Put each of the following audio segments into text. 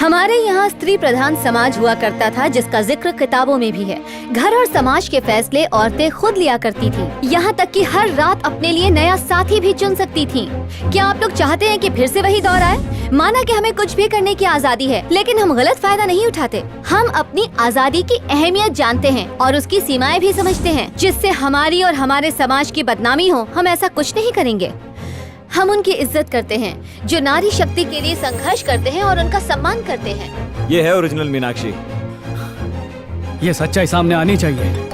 हमारे यहाँ स्त्री प्रधान समाज हुआ करता था, जिसका जिक्र किताबों में भी है। घर और समाज के फैसले औरतें खुद लिया करती थी, यहाँ तक कि हर रात अपने लिए नया साथी भी चुन सकती थी। क्या आप लोग चाहते हैं कि फिर से वही दौर आए? माना कि हमें कुछ भी करने की आजादी है, लेकिन हम गलत फायदा नहीं उठाते। हम अपनी आजादी की अहमियत जानते हैं और उसकी सीमाएं भी समझते हैं। जिससे हमारी और हमारे समाज की बदनामी हो, हम ऐसा कुछ नहीं करेंगे। हम उनकी इज्जत करते हैं जो नारी शक्ति के लिए संघर्ष करते हैं और उनका सम्मान करते हैं। ये है ओरिजिनल मीनाक्षी। ये सच्चाई सामने आनी चाहिए।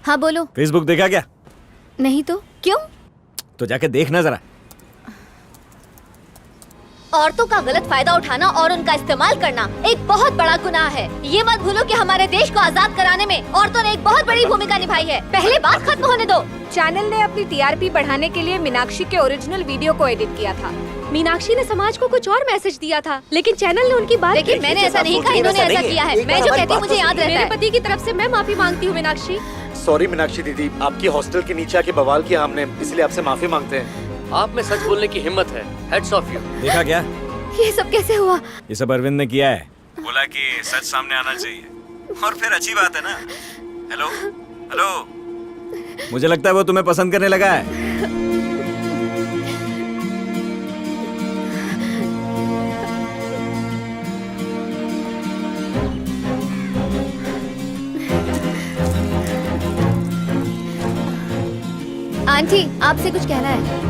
हाँ बोलो। फेसबुक देखा क्या? नहीं तो क्यों? तो जाके देखना जरा। औरतों का गलत फायदा उठाना और उनका इस्तेमाल करना एक बहुत बड़ा गुनाह है। ये मत भूलो कि हमारे देश को आजाद कराने में औरतों ने एक बहुत बड़ी भूमिका निभाई है। पहले बात खत्म होने दो। चैनल ने अपनी टीआरपी बढ़ाने के लिए मीनाक्षी के ओरिजिनल वीडियो को एडिट किया था। मीनाक्षी ने समाज को कुछ और मैसेज दिया था, लेकिन चैनल ने उनकी बात। लेकिन मैंने ऐसा नहीं कहा, इन्होंने ऐसा किया है। मैं जो कहती हूँ मुझे याद रहता है। मेरे पति की तरफ से मैं माफी मांगती हूँ मीनाक्षी। सॉरी मीनाक्षी दीदी, आपकी हॉस्टल के नीचे आके बवाल किया हमने, इसलिए आपसे माफी मांगते हैं। आप में सच बोलने की हिम्मत है। Heads of you. देखा क्या? ये सब कैसे हुआ? ये सब अरविंद ने किया है। बोला कि सच सामने आना चाहिए और फिर अच्छी बात है ना। हेलो हेलो, मुझे लगता है वो तुम्हें पसंद करने लगा है। आंटी, आपसे कुछ कहना है?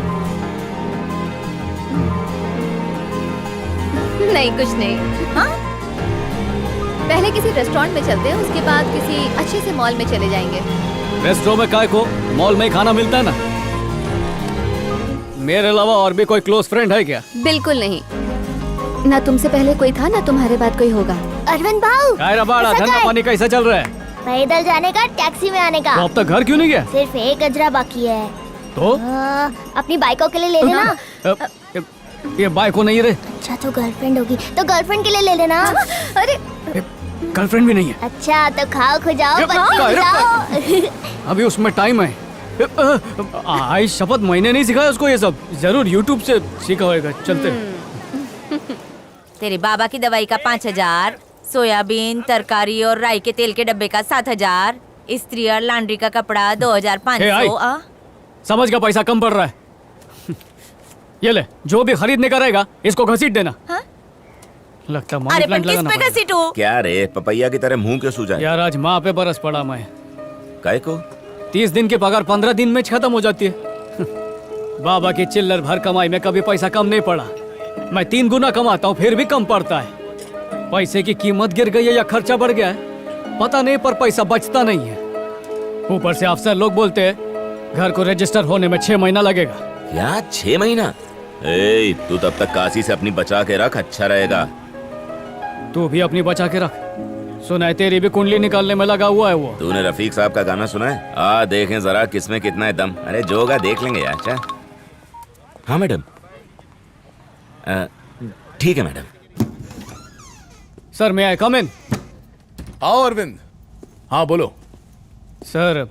नहीं, कुछ नहीं। हाँ, पहले किसी रेस्टोरेंट में चलते हैं, उसके बाद किसी अच्छे से मॉल में चले जाएंगे। रेस्टोरेंट में काय को, मॉल में ही खाना मिलता है ना। मेरे अलावा और भी कोई क्लोज फ्रेंड है क्या? बिल्कुल नहीं। ना तुमसे पहले कोई था, ना तुम्हारे बाद कोई होगा। अरविंद भाऊ, कायरा बाड़ा, धंधा पानी कैसा चल रहा है? पैदल जाने का, टैक्सी में आने का। तो अब तक घर क्यों नहीं गया? सिर्फ एक गजरा बाकी है। तो अपनी बाइकों के लिए ले लेना। ये बाइक को नहीं रे। अच्छा, तो गर्लफ्रेंड होगी तो गर्लफ्रेंड के लिए ले लेना। अरे गर्लफ्रेंड भी नहीं है। अच्छा, तो खाओ खुजाओ बत्ती बुझाओ। अभी उसमें टाइम है। आई शपथ, मैंने नहीं सिखाया उसको ये सब, जरूर यूट्यूब से सीखा होगा। चलते। तेरे बाबा की दवाई का 5000, सोयाबीन, तरकारी और राई के तेल के डब्बे का 7000, इस्त्री और लॉन्ड्री का कपड़ा 2500। समझ का पैसा कम पड़ रहा है। ये ले, जो भी खरीदने का रहेगा इसको घसीट देना। हाँ? लगता अरे पर किस पे घसीटू? क्या रे, पपैया की तरह मुंह क्यों सूजा? यार आज माँ पे बरस पड़ा मैं। काय को? 30 दिन की पगार 15 दिन में खत्म हो जाती है। बाबा की चिल्लर भर कमाई में कभी पैसा कम नहीं पड़ा। मैं 3 गुना कमाता हूँ फिर भी कम पड़ता है। पैसे की कीमत गिर गई है या खर्चा बढ़ गया है पता नहीं, पर पैसा बचता नहीं है। ऊपर से अफसर लोग बोलते हैं घर को रजिस्टर होने में 6 महीना लगेगा। क्या 6 महीना? ए, तू तब तक काशी से अपनी बचा के रख, अच्छा रहेगा। तू भी अपनी बचा के रख। सुना है तेरी भी कुंडली निकालने में लगा हुआ है वो। तूने रफीक साहब का गाना सुना है? आ देखें जरा किसमें कितना है दम। अरे जो होगा देख लेंगे यार। अच्छा हाँ मैडम, ठीक है मैडम। सर मैं आई कम इन? आओ अरविंद। हाँ बोलो। सर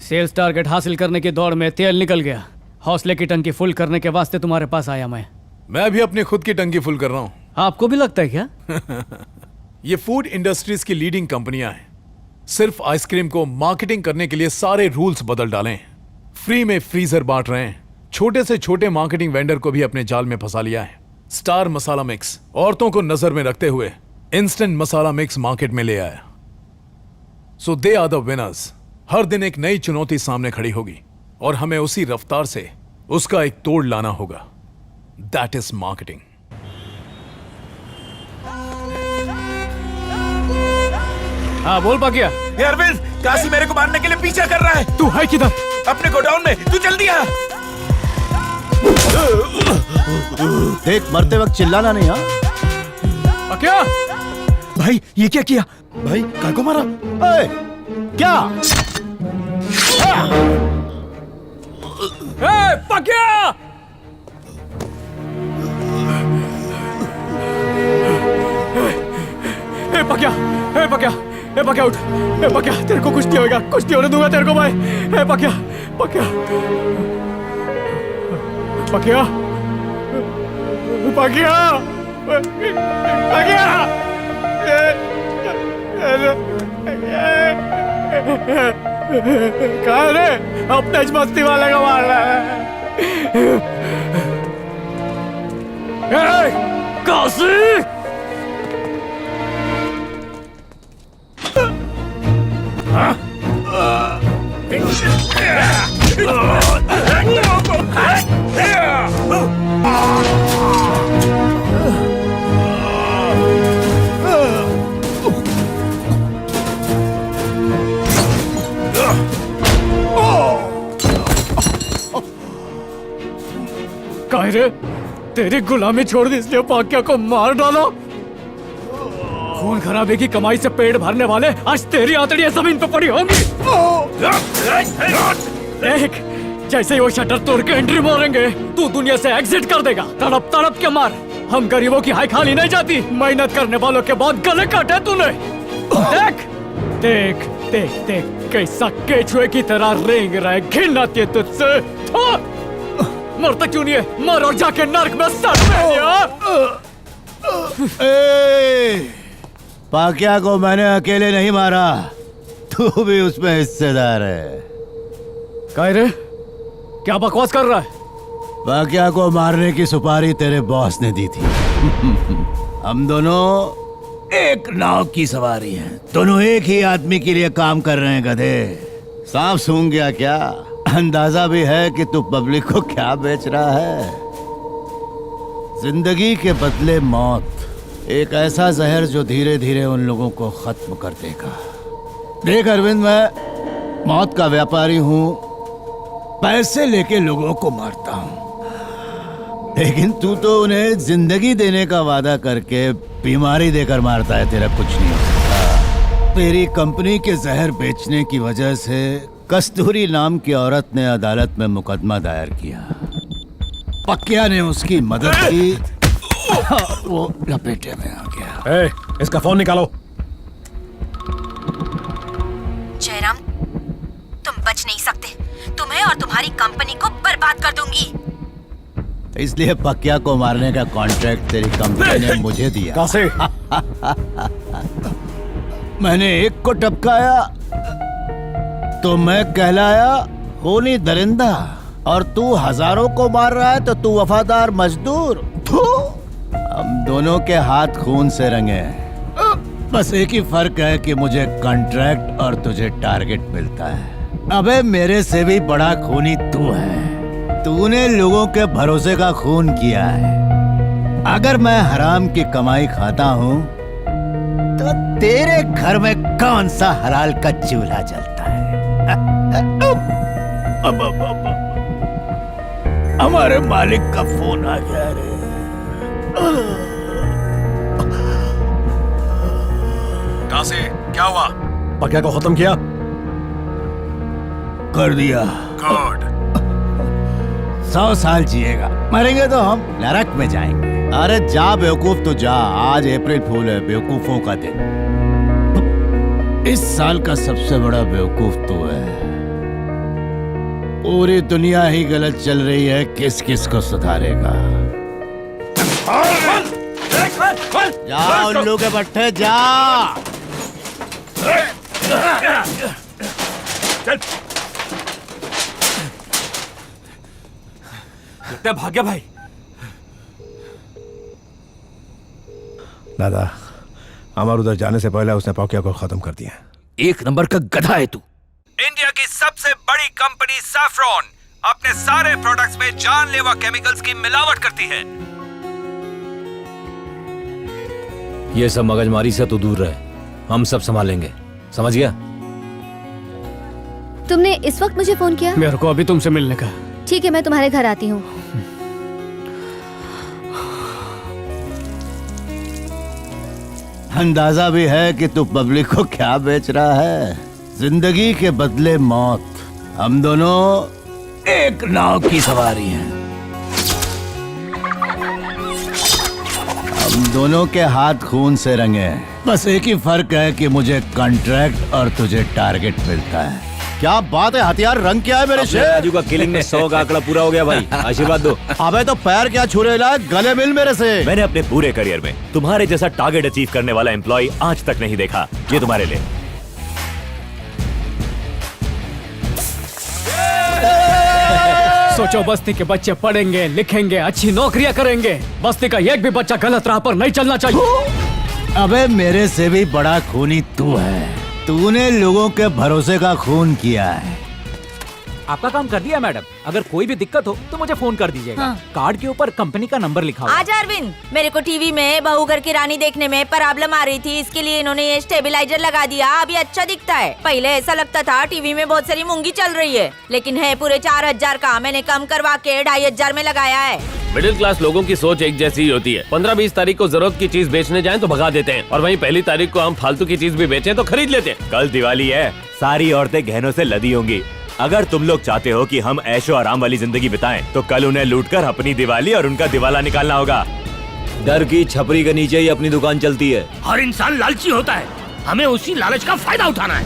सेल्स टारगेट हासिल करने की दौड़ में तेल निकल गया। हौसले की टंकी फुल करने के वास्ते तुम्हारे पास आया मैं भी अपनी खुद की टंकी फुल कर रहा हूँ। आपको भी लगता है क्या? ये फूड इंडस्ट्रीज की लीडिंग कंपनियां हैं। सिर्फ आइसक्रीम को मार्केटिंग करने के लिए सारे रूल्स बदल डाले हैं। फ्री में फ्रीजर बांट रहे हैं। छोटे से छोटे मार्केटिंग वेंडर को भी अपने जाल में फंसा लिया है। स्टार मसाला मिक्स औरतों को नजर में रखते हुए इंस्टेंट मसाला मिक्स मार्केट में ले आया। सो दे आर द विनर्स। हर दिन एक नई चुनौती सामने खड़ी होगी और हमें उसी रफ्तार से उसका एक तोड़ लाना होगा। That is marketing. हाँ बोल पाकिया। अरविंद, काशी मेरे को मारने के लिए पीछा कर रहा है। तू है किधर? अपने गोडाउन में। तू जल्दी आ। देख, मरते वक्त चिल्लाना नहीं। हाँ पाकिया। भाई ये क्या किया? भाई काय को मारा? क्या? पाकिया! पक्या, पक्या, पक्या उठ, पक्या, तेरे को कुछ नहीं होगा, कुछ नहीं होने दूंगा तेरे को भाई। पक्या, पक्या, पक्या, पकिया पकिया कहा रे अपने मस्ती वाले का मार रहा है काशी काहे रे तेरी गुलामी छोड़ दी इसलिए पाक्या को मार डालो। खून खराबे की कमाई से पेट भरने वाले आज तेरी आंतड़ियां जमीन पे पड़ी होंगी। देख जैसे ही वो शटर तोड़ के एंट्री मारेंगे तू दुनिया से एग्जिट कर देगा। तड़प तड़प के मार, हम गरीबों की हाई खाली नहीं जाती। मेहनत करने वालों के बाद गले काटे तूने। देख देख देख देख कैसा केचुए की तरह रेंग रहा है। घिन आती है तुझसे। मरता क्यों नहीं है? मर और जाके नर्क में सड़ पाक्या को मैंने अकेले नहीं मारा, तू भी उसमें हिस्सेदार है। काहे रे क्या बकवास कर रहा है? पाक्या को मारने की सुपारी तेरे बॉस ने दी थी। हम दोनों एक नाव की सवारी हैं, दोनों एक ही आदमी के लिए काम कर रहे हैं। गधे सांप सूंघ गया क्या? अंदाजा भी है कि तू पब्लिक को क्या बेच रहा है। जिंदगी के बदले मौत, एक ऐसा जहर जो धीरे धीरे उन लोगों को खत्म कर देगा। देख अरविंद, मैं मौत का व्यापारी हूं, पैसे लेके लोगों को मारता हूं, लेकिन तू तो उन्हें जिंदगी देने का वादा करके बीमारी देकर मारता है। तेरा कुछ नहीं हो सकता। तेरी कंपनी के जहर बेचने की वजह से कस्तूरी नाम की औरत ने अदालत में मुकदमा दायर किया। पक्या ने उसकी मदद की, वो लपेटे में आ गया। इसका फोन निकालो। जयराम, तुम बच नहीं सकते। तुम्हें और तुम्हारी कंपनी को बर्बाद कर दूंगी। इसलिए पक्या को मारने का कॉन्ट्रैक्ट तेरी कंपनी ने मुझे दिया। कैसे? मैंने एक को टपकाया तो मैं कहलाया खूनी दरिंदा, और तू हजारों को मार रहा है तो तू वफादार मजदूर। हम दोनों के हाथ खून से रंगे हैं। बस एक ही फर्क है कि मुझे कॉन्ट्रैक्ट और तुझे टारगेट मिलता है। अबे मेरे से भी बड़ा खूनी तू है। तूने लोगों के भरोसे का खून किया है। अगर मैं हराम की कमाई खाता हूँ तो तेरे घर में कौन सा हलाल का चूल्हा जलता है? हमारे मालिक का फोन आ गया रे। कहां से? क्या हुआ? पक्या को खत्म किया? कर दिया। गुड। 100 साल जिएगा, मरेंगे तो हम नरक में जाएंगे। अरे जा बेवकूफ, तो जा। आज अप्रैल फूल है, बेवकूफों का दिन। इस साल का सबसे बड़ा बेवकूफ तो है। पूरी दुनिया ही गलत चल रही है, किस किस को सुधारेगा? जा उल्लू के बट्टे जा। कितने भाग्य भाई। दादा, हमारे उधर जाने से पहले उसने पाक्या को खत्म कर दिया। एक नंबर का गधा है तू। इंडिया की सबसे बड़ी कंपनी सैफ्रॉन अपने सारे प्रोडक्ट्स में जानलेवा केमिकल्स की मिलावट करती है। ये सब मगजमारी से तो दूर रहे, हम सब संभालेंगे, समझ गया? तुमने इस वक्त मुझे फोन किया? मेरे को अभी तुमसे मिलने का। ठीक है, मैं तुम्हारे घर आती हूँ। अंदाजा भी है कि तू पब्लिक को क्या बेच रहा है। जिंदगी के बदले मौत, हम दोनों एक नाव की सवारी हैं। हम दोनों के हाथ खून से रंगे हैं। बस एक ही फर्क है कि मुझे कॉन्ट्रैक्ट और तुझे टारगेट मिलता है। अगर मैं हराम की कमाई खाता हूँ तो तेरे घर में कौन सा हलाल का चूल्हा जलता है? क्या बात है हथियार रंग क्या है मेरे अपने शेर? राजू का किलिंग में 100 का आंकड़ा पूरा हो गया भाई, आशीर्वाद दो। अबे तो पैर क्या छुरे ला, गले मिल मेरे से। मैंने अपने पूरे करियर में तुम्हारे जैसा टारगेट अचीव करने वाला एम्प्लॉय आज तक नहीं देखा। ये तुम्हारे लिए। सोचो बस्ती के बच्चे पढ़ेंगे, लिखेंगे, अच्छी नौकरियां करेंगे। बस्ती का एक भी बच्चा गलत राह पर नहीं चलना चाहिए। अबे मेरे से भी बड़ा खूनी तू है। तूने लोगों के भरोसे का खून किया है। आपका काम कर दिया मैडम। अगर कोई भी दिक्कत हो तो मुझे फोन कर दीजिएगा। हाँ। कार्ड के ऊपर कंपनी का नंबर लिखा हुआ है। आज अरविंद, मेरे को टीवी में बहू घर की रानी देखने में प्रॉब्लम आ रही थी, इसके लिए इन्होंने ये स्टेबलाइजर लगा दिया। अभी अच्छा दिखता है। पहले ऐसा लगता था टीवी में बहुत सारी मूंगी चल रही है, लेकिन है पूरे 4000 का। मैंने कम करवा के 2500 में लगाया है। मिडिल क्लास लोगों की सोच एक जैसी ही होती है। 15-20 तारीख को जरूरत की चीज बेचने जाएं तो भगा देते हैं, और वहीं पहली तारीख को हम फालतू की चीज भी बेचें तो खरीद लेते हैं। कल दिवाली है, सारी औरतें गहनों से लदी होंगी। अगर तुम लोग चाहते हो कि हम ऐशो आराम वाली जिंदगी बिताएं, तो कल उन्हें लूटकर अपनी दिवाली और उनका दिवाला निकालना होगा। डर की छपरी के नीचे ही अपनी दुकान चलती है। हर इंसान लालची होता है, हमें उसी लालच का फायदा उठाना है।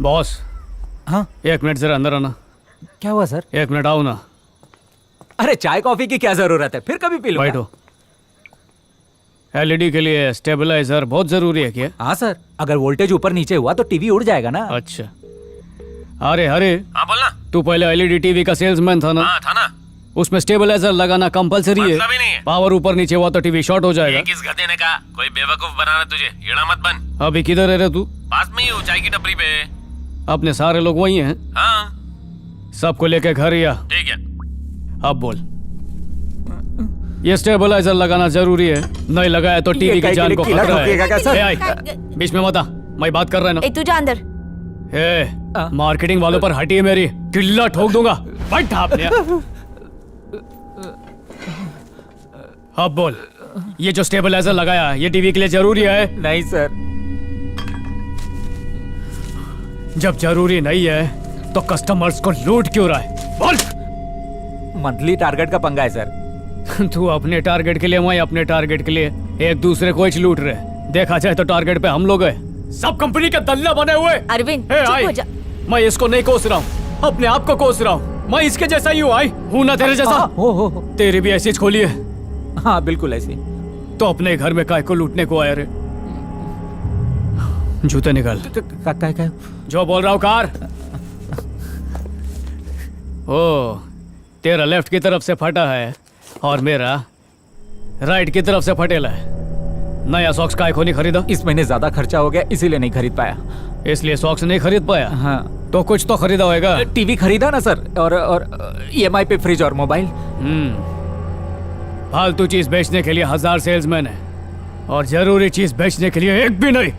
बॉस, हाँ 1 मिनट जरा अंदर आना। क्या हुआ सर? 1 मिनट आओ ना। अरे चाय कॉफी की क्या जरूरत है, फिर कभी पी लो। बैठो। एलईडी के लिए स्टेबलाइजर बहुत जरूरी है क्या? हाँ सर, अगर वोल्टेज ऊपर नीचे हुआ तो टीवी उड़ जाएगा ना। अच्छा। अरे हरे, हाँ बोलना। तू पहले एलईडी टीवी का सेल्समैन था ना? हाँ था ना। उसमें स्टेबलाइजर लगाना कंपलसरी है। मतलब ही नहीं है। पावर ऊपर नीचे हुआ तो टीवी शॉर्ट हो जाएगा। ये किस गधे ने कहा? कोई बेवकूफ बनाना तुझे, येड़ा मत बन। अभी किधर है रे तू? पास में ही हूँ, चाय की टपरी पे। अपने सारे लोग वही हैं? हाँ सबको लेके घर या? ठीक है। अब बोल। ये स्टेबलाइजर लगाना जरूरी है, नहीं लगाया तो टीवी की जान को खतरा है। आई, बीच में मत आ, मैं बात कर रहा है ना। तू जा अंदर। मार्केटिंग वालों पर हटी है मेरी, किल्ला ठोक दूंगा। बैठ आपने। अब बोल, ये जो स्टेबलाइजर लगाया ये टीवी के लिए जरूरी है? नहीं सर। जब जरूरी नहीं है तो कस्टमर्स को लूट क्यों रहा है? बोल। मंथली टारगेट का पंगा है सर। तू अपने टारगेट के लिए, मैं अपने टारगेट के लिए, एक दूसरे को ही लूट रहे। देखा जाए तो टारगेट पे हम लोग हैं, सब कंपनी के दल्ला बने हुए। अरविंद चुप हो जा। मैं इसको नहीं कोस रहा हूँ, अपने आप को कोस रहा हूँ। मैं इसके जैसा ही हूँ ना तेरे जैसा। हो। तेरी भी ऐसी खोली है। हाँ बिल्कुल ऐसी। तो अपने घर में काय को लूटने को आया रे? जूते निकाल। क्या? जो बोल रहा हूँ कार। ओ, तेरा लेफ्ट की तरफ से फटा है और मेरा राइट की तरफ से फटेला है। नया सॉक्स काय को नहीं खरीदा? इस महीने ज्यादा खर्चा हो गया इसीलिए नहीं खरीद पाया। इसलिए सॉक्स नहीं खरीद पाया? हाँ। तो कुछ तो खरीदा होगा। टीवी खरीदा ना सर, और ईएमआई पे फ्रिज और मोबाइल। फालतू चीज बेचने के लिए 1000 सेल्समैन है और जरूरी चीज बेचने के लिए एक भी नहीं।